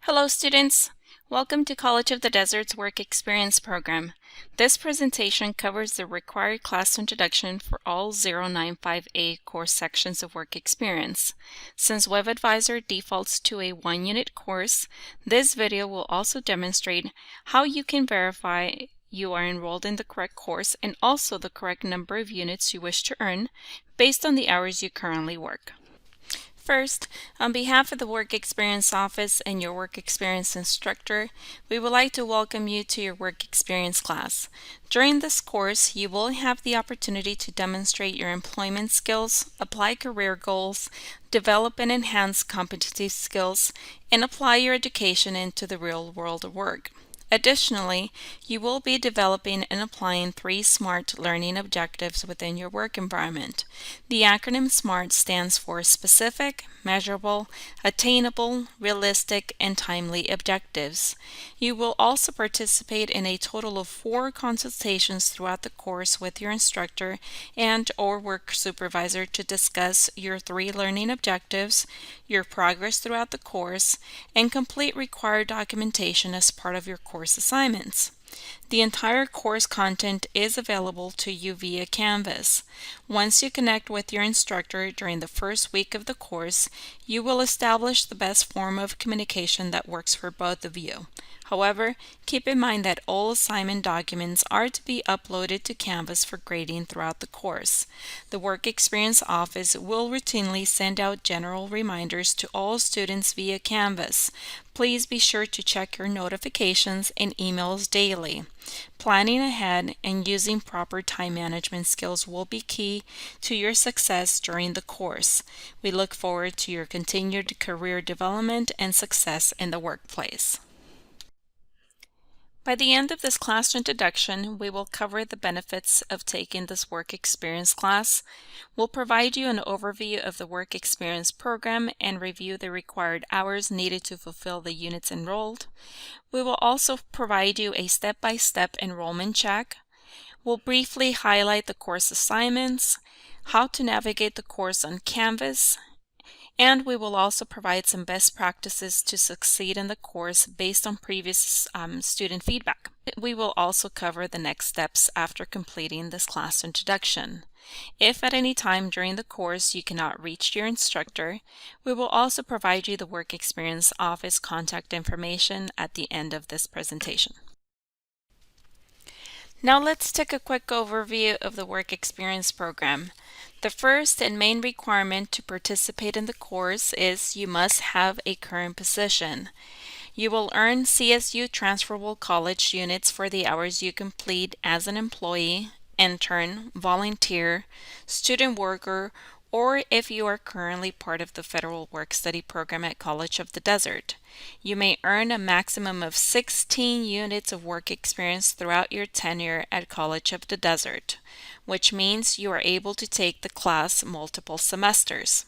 Hello students! Welcome to College of the Desert's Work Experience program. This presentation covers the required class introduction for all 095A course sections of Work Experience. Since WebAdvisor defaults to a one-unit course, this video will also demonstrate how you can verify you are enrolled in the correct course and also the correct number of units you wish to earn based on the hours you currently work. First, on behalf of the Work Experience Office and your Work Experience instructor, we would like to welcome you to your Work Experience class. During this course, you will have the opportunity to demonstrate your employment skills, apply career goals, develop and enhance competency skills, and apply your education into the real world of work. Additionally, you will be developing and applying 3 SMART learning objectives within your work environment. The acronym SMART stands for Specific, Measurable, Attainable, Realistic, and Timely Objectives. You will also participate in a total of 4 consultations throughout the course with your instructor and/or work supervisor to discuss your 3 learning objectives, your progress throughout the course, and complete required documentation as part of your course assignments. The entire course content is available to you via Canvas. Once you connect with your instructor during the first week of the course, you will establish the best form of communication that works for both of you. However, keep in mind that all assignment documents are to be uploaded to Canvas for grading throughout the course. The Work Experience Office will routinely send out general reminders to all students via Canvas. Please be sure to check your notifications and emails daily. Planning ahead and using proper time management skills will be key to your success during the course. We look forward to your continued career development and success in the workplace. By the end of this class introduction, we will cover the benefits of taking this Work Experience class. We'll provide you an overview of the Work Experience program and review the required hours needed to fulfill the units enrolled. We will also provide you a step-by-step enrollment check. We'll briefly highlight the course assignments, how to navigate the course on Canvas, and we will also provide some best practices to succeed in the course based on previous student feedback. We will also cover the next steps after completing this class introduction. If at any time during the course you cannot reach your instructor, we will also provide you the Work Experience Office contact information at the end of this presentation. Now let's take a quick overview of the Work Experience program. The first and main requirement to participate in the course is you must have a current position. You will earn CSU transferable college units for the hours you complete as an employee, intern, volunteer, student worker, or if you are currently part of the Federal Work-Study program at College of the Desert. You may earn a maximum of 16 units of work experience throughout your tenure at College of the Desert, which means you are able to take the class multiple semesters.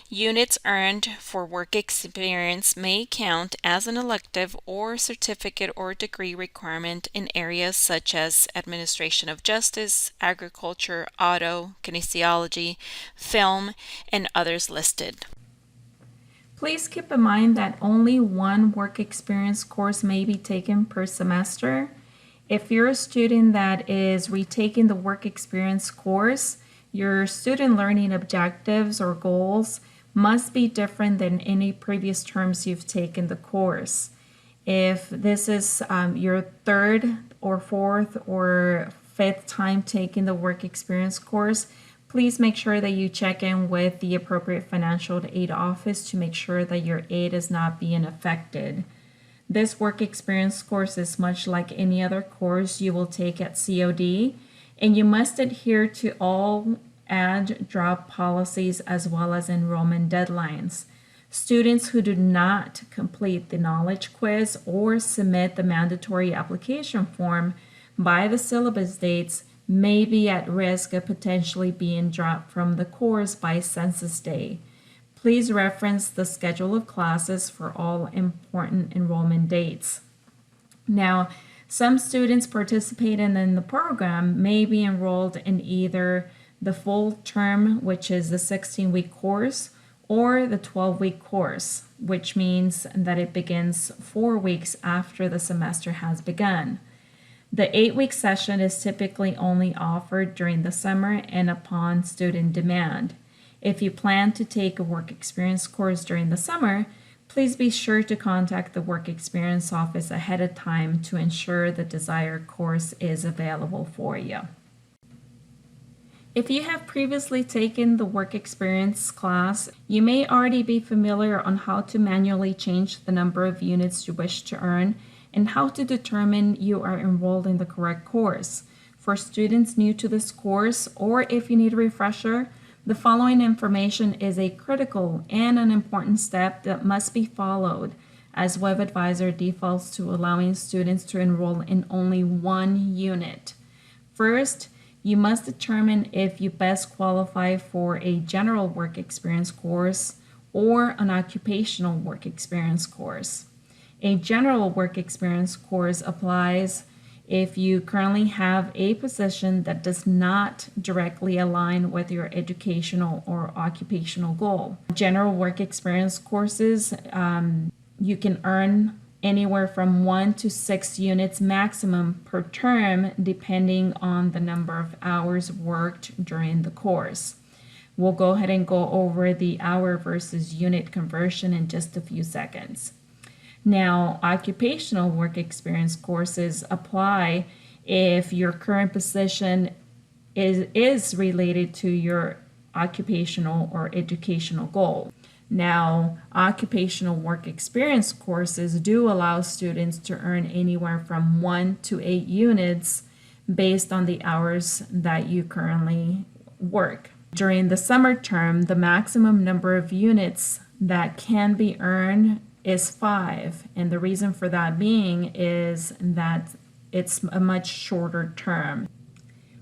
Units earned for work experience may count as an elective or certificate or degree requirement in areas such as administration of justice, agriculture, auto, kinesiology, film, and others listed. Please keep in mind that only one work experience course may be taken per semester. If you're a student that is retaking the work experience course, your student learning objectives or goals must be different than any previous terms you've taken the course. If this is your 3rd or 4th or 5th time taking the work experience course, please make sure that you check in with the appropriate financial aid office to make sure that your aid is not being affected. This work experience course is much like any other course you will take at COD, and you must adhere to all add/drop policies as well as enrollment deadlines. Students who do not complete the knowledge quiz or submit the mandatory application form by the syllabus dates may be at risk of potentially being dropped from the course by census day. Please reference the schedule of classes for all important enrollment dates. Now, some students participating in the program may be enrolled in either the full term, which is the 16-week course, or the 12-week course, which means that it begins 4 weeks after the semester has begun. The 8-week session is typically only offered during the summer and upon student demand. If you plan to take a work experience course during the summer, please be sure to contact the work experience office ahead of time to ensure the desired course is available for you. If you have previously taken the work experience class, you may already be familiar on how to manually change the number of units you wish to earn and how to determine you are enrolled in the correct course. For students new to this course, or if you need a refresher, the following information is a critical and an important step that must be followed, as WebAdvisor defaults to allowing students to enroll in only one unit. First, you must determine if you best qualify for a general work experience course or an occupational work experience course. A general work experience course applies if you currently have a position that does not directly align with your educational or occupational goal. General work experience courses, you can earn anywhere from 1 to 6 units maximum per term, depending on the number of hours worked during the course. We'll go ahead and go over the hour versus unit conversion in just a few seconds. Now, occupational work experience courses apply if your current position is related to your occupational or educational goal. Now, occupational work experience courses do allow students to earn anywhere from 1 to 8 units based on the hours that you currently work. During the summer term, the maximum number of units that can be earned is 5, and the reason for that being is that it's a much shorter term.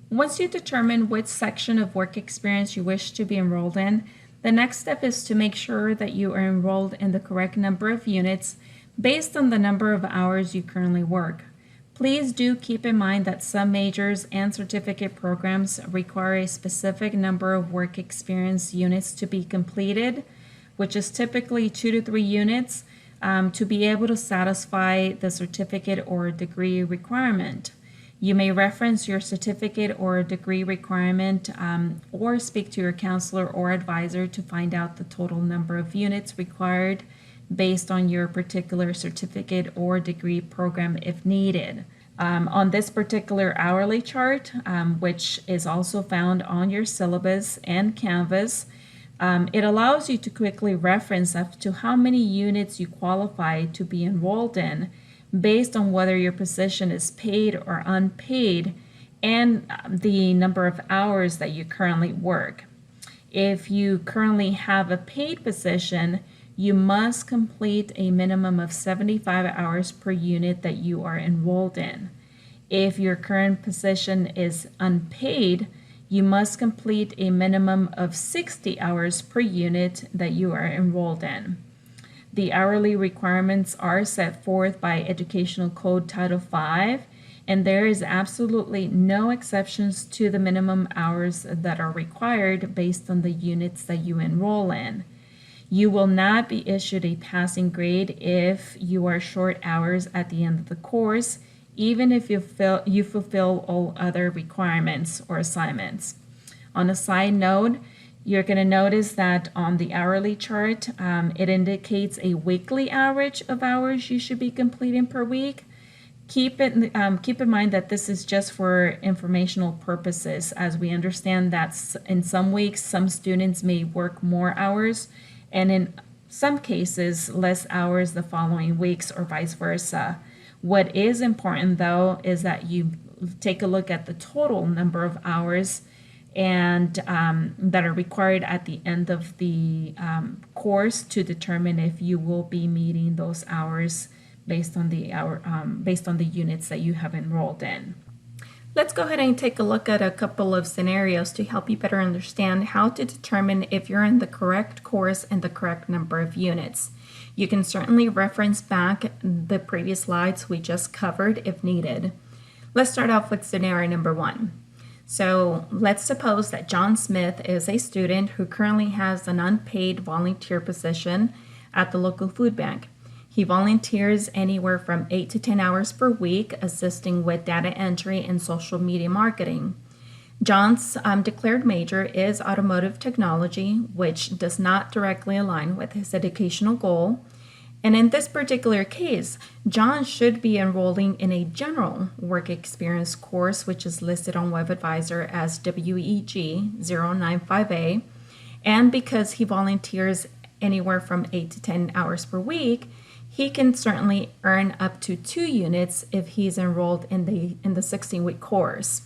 Once you determine which section of work experience you wish to be enrolled in, the next step is to make sure that you are enrolled in the correct number of units based on the number of hours you currently work. Please do keep in mind that some majors and certificate programs require a specific number of work experience units to be completed, which is typically 2 to 3 units, to be able to satisfy the certificate or degree requirement. You may reference your certificate or degree requirement or speak to your counselor or advisor to find out the total number of units required based on your particular certificate or degree program if needed. On this particular hourly chart, which is also found on your syllabus and Canvas, it allows you to quickly reference up to how many units you qualify to be enrolled in based on whether your position is paid or unpaid and the number of hours that you currently work. If you currently have a paid position, you must complete a minimum of 75 hours per unit that you are enrolled in. If your current position is unpaid, you must complete a minimum of 60 hours per unit that you are enrolled in. The hourly requirements are set forth by Educational Code Title V, and there is absolutely no exceptions to the minimum hours that are required based on the units that you enroll in. You will not be issued a passing grade if you are short hours at the end of the course, even if you fulfill all other requirements or assignments. On a side note, you're going to notice that on the hourly chart, it indicates a weekly average of hours you should be completing per week. Keep in mind that this is just for informational purposes, as we understand that in some weeks, some students may work more hours, and in some cases, less hours the following weeks, or vice versa. What is important, though, is that you take a look at the total number of hours and that are required at the end of the course to determine if you will be meeting those hours based on the units that you have enrolled in. Let's go ahead and take a look at a couple of scenarios to help you better understand how to determine if you're in the correct course and the correct number of units. You can certainly reference back the previous slides we just covered if needed. Let's start off with scenario number 1. So let's suppose that John Smith is a student who currently has an unpaid volunteer position at the local food bank. He volunteers anywhere from 8 to 10 hours per week, assisting with data entry and social media marketing. John's declared major is automotive technology, which does not directly align with his educational goal. And in this particular case, John should be enrolling in a general work experience course, which is listed on WebAdvisor as WEG 095A. And because he volunteers anywhere from 8 to 10 hours per week, he can certainly earn up to 2 units if he's enrolled in the 16-week course.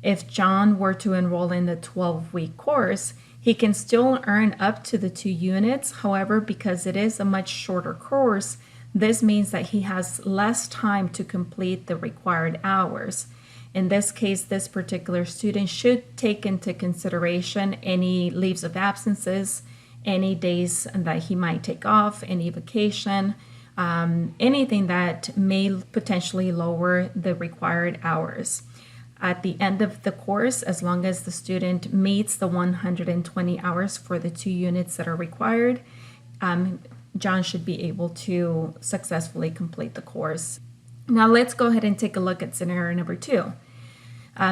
If John were to enroll in the 12-week course, he can still earn up to the 2 units. However, because it is a much shorter course, this means that he has less time to complete the required hours. In this case, this particular student should take into consideration any leaves of absences, any days that he might take off, any vacation, anything that may potentially lower the required hours. At the end of the course, as long as the student meets the 120 hours for the 2 units that are required, John should be able to successfully complete the course. Now let's go ahead and take a look at scenario number 2.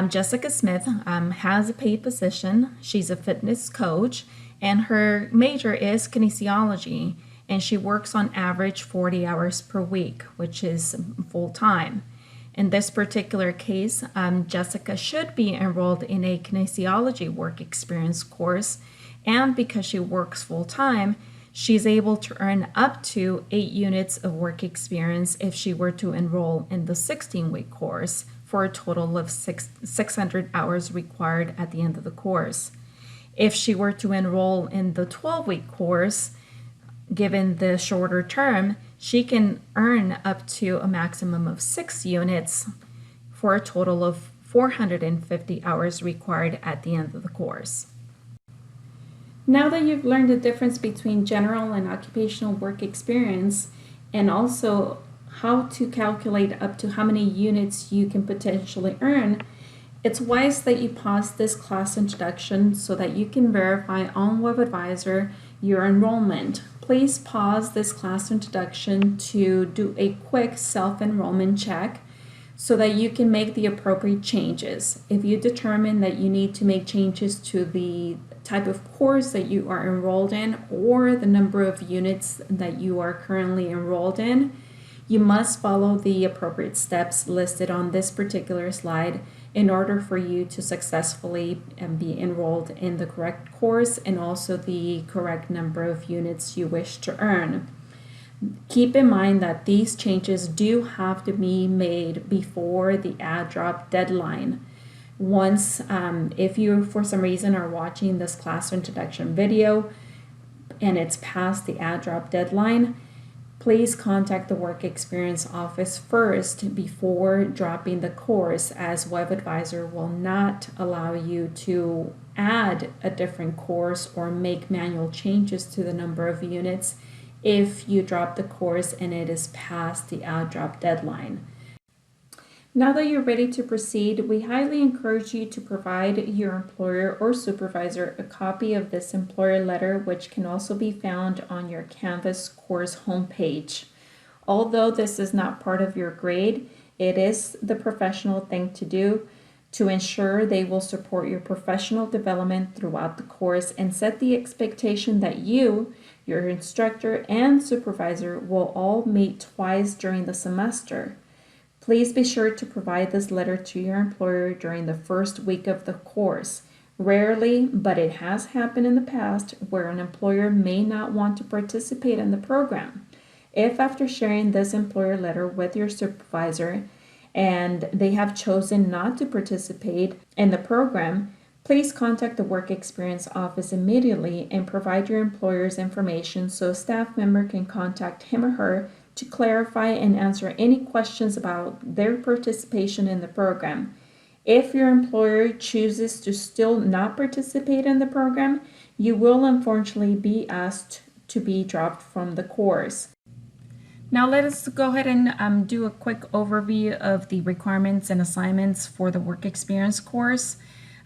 Jessica Smith has a paid position. She's a fitness coach, and her major is kinesiology, and she works on average 40 hours per week, which is full time. In this particular case, Jessica should be enrolled in a kinesiology work experience course, and because she works full time, she's able to earn up to 8 units of work experience if she were to enroll in the 16-week course, for a total of 600 hours required at the end of the course. If she were to enroll in the 12-week course, given the shorter term, she can earn up to a maximum of 6 units for a total of 450 hours required at the end of the course. Now that you've learned the difference between general and occupational work experience, and also how to calculate up to how many units you can potentially earn, it's wise that you pause this class introduction so that you can verify on WebAdvisor your enrollment. Please pause this class introduction to do a quick self-enrollment check so that you can make the appropriate changes. If you determine that you need to make changes to the type of course that you are enrolled in or the number of units that you are currently enrolled in, you must follow the appropriate steps listed on this particular slide in order for you to successfully be enrolled in the correct course and also the correct number of units you wish to earn. Keep in mind that these changes do have to be made before the add drop deadline. Once, if you for some reason are watching this class introduction video and it's past the add drop deadline, please contact the Work Experience Office first before dropping the course, as WebAdvisor will not allow you to add a different course or make manual changes to the number of units if you drop the course and it is past the add drop deadline. Now that you're ready to proceed, we highly encourage you to provide your employer or supervisor a copy of this employer letter, which can also be found on your Canvas course homepage. Although this is not part of your grade, it is the professional thing to do to ensure they will support your professional development throughout the course and set the expectation that you, your instructor, and supervisor will all meet twice during the semester. Please be sure to provide this letter to your employer during the first week of the course. Rarely, but it has happened in the past, where an employer may not want to participate in the program. If after sharing this employer letter with your supervisor and they have chosen not to participate in the program, please contact the Work Experience Office immediately and provide your employer's information so a staff member can contact him or her to clarify and answer any questions about their participation in the program. If your employer chooses to still not participate in the program, you will unfortunately be asked to be dropped from the course. Now let us go ahead and do a quick overview of the requirements and assignments for the work experience course.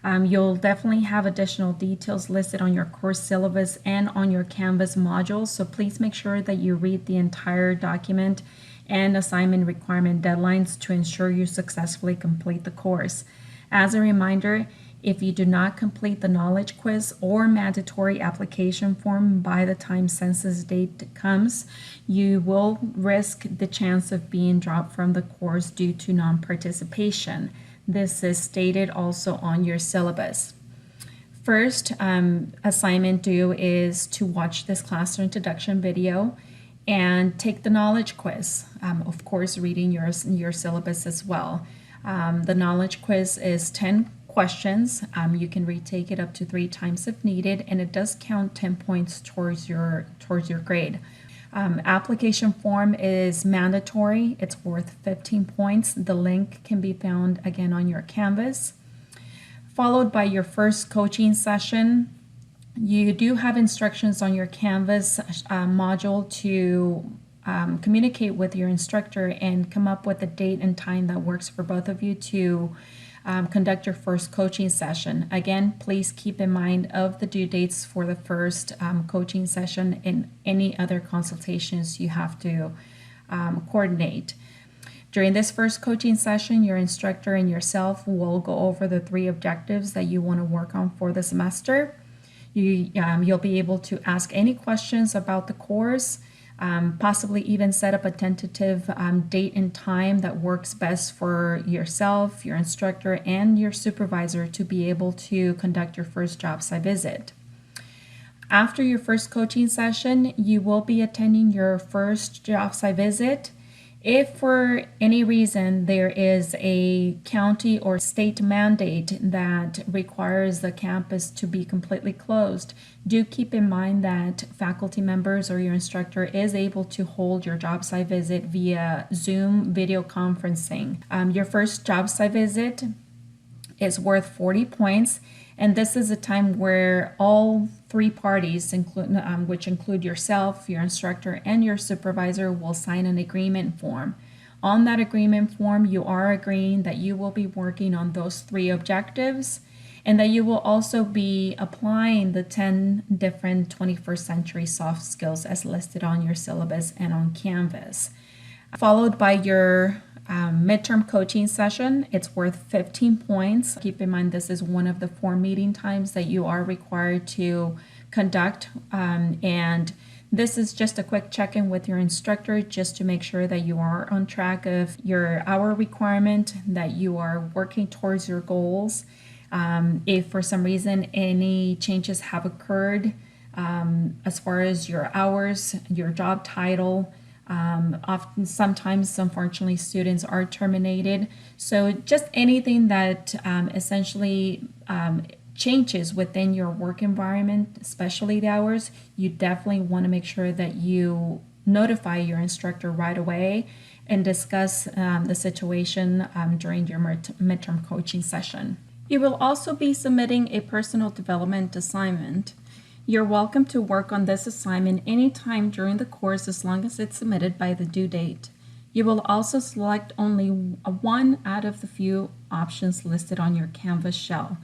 You'll definitely have additional details listed on your course syllabus and on your Canvas modules, so please make sure that you read the entire document and assignment requirement deadlines to ensure you successfully complete the course. As a reminder, if you do not complete the knowledge quiz or mandatory application form by the time census date comes, you will risk the chance of being dropped from the course due to non-participation. This is stated also on your syllabus. First assignment due is to watch this class introduction video and take the knowledge quiz. Of course, reading your syllabus as well. The knowledge quiz is 10 questions. You can retake it up to 3 times if needed, and it does count 10 points towards your grade. Application form is mandatory. It's worth 15 points. The link can be found again on your Canvas. Followed by your first coaching session. You do have instructions on your Canvas module to communicate with your instructor and come up with a date and time that works for both of you to conduct your first coaching session. Again, please keep in mind of the due dates for the first coaching session and any other consultations you have to coordinate. During this first coaching session, your instructor and yourself will go over the 3 objectives that you want to work on for the semester. You'll be able to ask any questions about the course, possibly even set up a tentative date and time that works best for yourself, your instructor, and your supervisor to be able to conduct your first job site visit. After your first coaching session, you will be attending your first job site visit. If for any reason there is a county or state mandate that requires the campus to be completely closed, do keep in mind that faculty members or your instructor is able to hold your job site visit via Zoom video conferencing. Your first job site visit is worth 40 points, and this is a time where all 3 parties, which include yourself, your instructor, and your supervisor, will sign an agreement form. On that agreement form, you are agreeing that you will be working on those 3 objectives and that you will also be applying the 10 different 21st century soft skills as listed on your syllabus and on Canvas. Followed by your midterm coaching session. It's worth 15 points. Keep in mind this is one of the 4 meeting times that you are required to conduct, and this is just a quick check-in with your instructor just to make sure that you are on track of your hour requirement, that you are working towards your goals. If for some reason any changes have occurred as far as your hours, your job title, sometimes, unfortunately, students are terminated. So just anything that essentially changes within your work environment, especially the hours, you definitely want to make sure that you notify your instructor right away and discuss the situation during your midterm coaching session. You will also be submitting a personal development assignment. You're welcome to work on this assignment anytime during the course as long as it's submitted by the due date. You will also select only one out of the few options listed on your Canvas shell.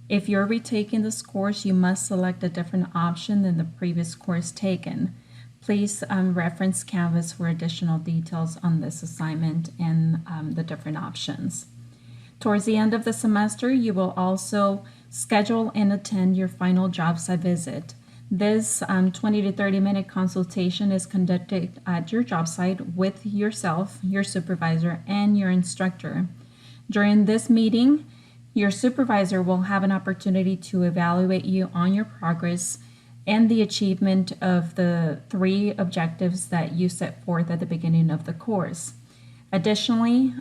If you're retaking this course, you must select a different option than the previous course taken. Please reference Canvas for additional details on this assignment and the different options. Towards the end of the semester, you will also schedule and attend your final job site visit. This 20 to 30 minute consultation is conducted at your job site with yourself, your supervisor, and your instructor. During this meeting, your supervisor will have an opportunity to evaluate you on your progress and the achievement of the 3 objectives that you set forth at the beginning of the course. Additionally,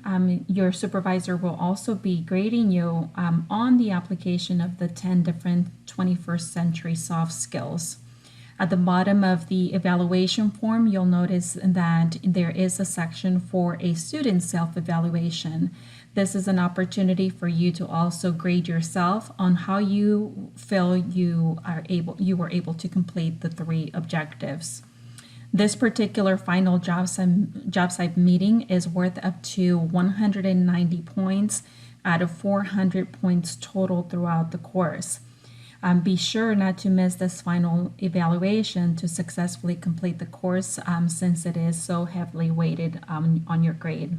your supervisor will also be grading you on the application of the 10 different 21st century soft skills. At the bottom of the evaluation form, you'll notice that there is a section for a student self-evaluation. This is an opportunity for you to also grade yourself on how you feel you were able to complete the 3 objectives. This particular final job site meeting is worth up to 190 points. out of 400 points total throughout the course. Be sure not to miss this final evaluation to successfully complete the course since it is so heavily weighted on your grade.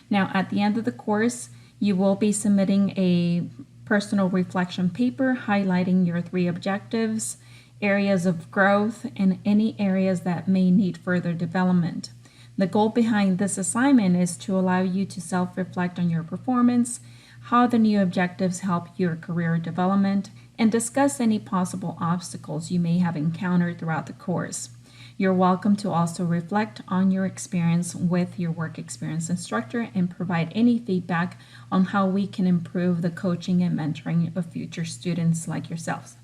Now, at the end of the course, you will be submitting a personal reflection paper highlighting your 3 objectives, areas of growth, and any areas that may need further development. The goal behind this assignment is to allow you to self-reflect on your performance, how the new objectives help your career development, and discuss any possible obstacles you may have encountered throughout the course. You're welcome to also reflect on your experience with your work experience instructor and provide any feedback on how we can improve the coaching and mentoring of future students like yourselves.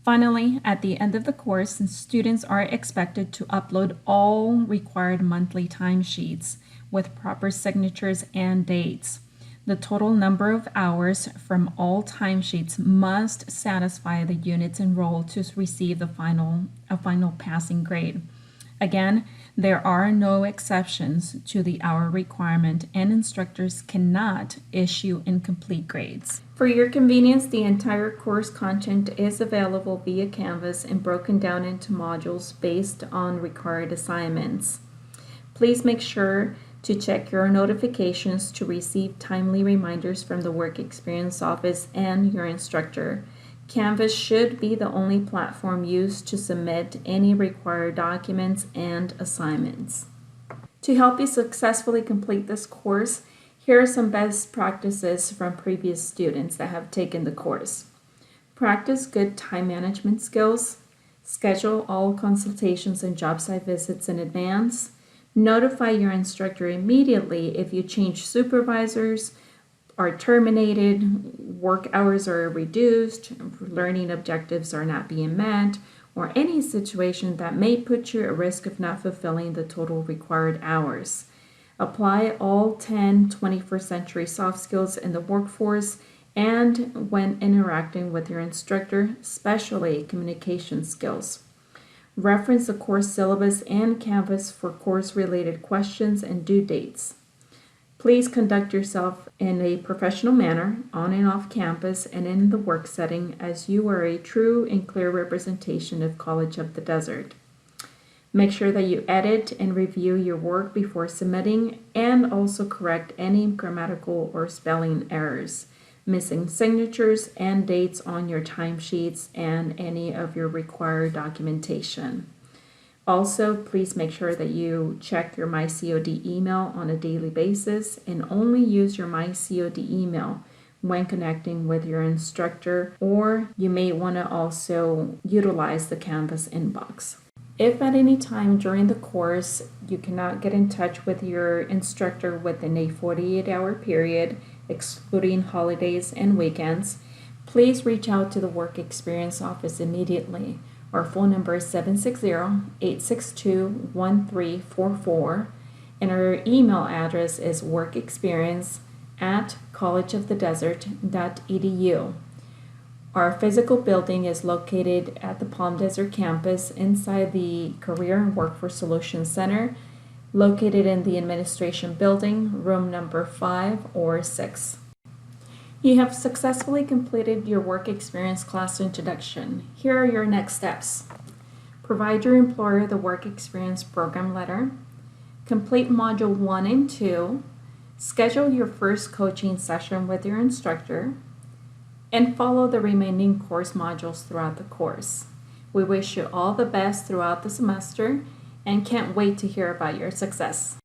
Finally, at the end of the course, students are expected to upload all required monthly timesheets with proper signatures and dates. The total number of hours from all timesheets must satisfy the units enrolled to receive a final passing grade. Again, there are no exceptions to the hour requirement, and instructors cannot issue incomplete grades. For your convenience, the entire course content is available via Canvas and broken down into modules based on required assignments. Please make sure to check your notifications to receive timely reminders from the Work Experience Office and your instructor. Canvas should be the only platform used to submit any required documents and assignments. To help you successfully complete this course, here are some best practices from previous students that have taken the course. Practice good time management skills. Schedule all consultations and job site visits in advance. Notify your instructor immediately if you change supervisors, are terminated, work hours are reduced, learning objectives are not being met, or any situation that may put you at risk of not fulfilling the total required hours. Apply all 10 21st century soft skills in the workforce and when interacting with your instructor, especially communication skills. Reference the course syllabus and Canvas for course-related questions and due dates. Please conduct yourself in a professional manner on and off campus and in the work setting as you are a true and clear representation of College of the Desert. Make sure that you edit and review your work before submitting and also correct any grammatical or spelling errors, missing signatures and dates on your timesheets and any of your required documentation. Also, please make sure that you check your MyCOD email on a daily basis and only use your MyCOD email when connecting with your instructor, or you may want to also utilize the Canvas inbox. If at any time during the course you cannot get in touch with your instructor within a 48-hour period, excluding holidays and weekends, please reach out to the Work Experience Office immediately. Our phone number is 760-862-1344, and our email address is workexperience@collegeofthedesert.edu. Our physical building is located at the Palm Desert campus inside the Career and Workforce Solutions Center, located in the Administration Building, room number 5 or 6. You have successfully completed your work experience class introduction. Here are your next steps. Provide your employer the work experience program letter. Complete module 1 and 2. Schedule your first coaching session with your instructor. And follow the remaining course modules throughout the course. We wish you all the best throughout the semester and can't wait to hear about your success.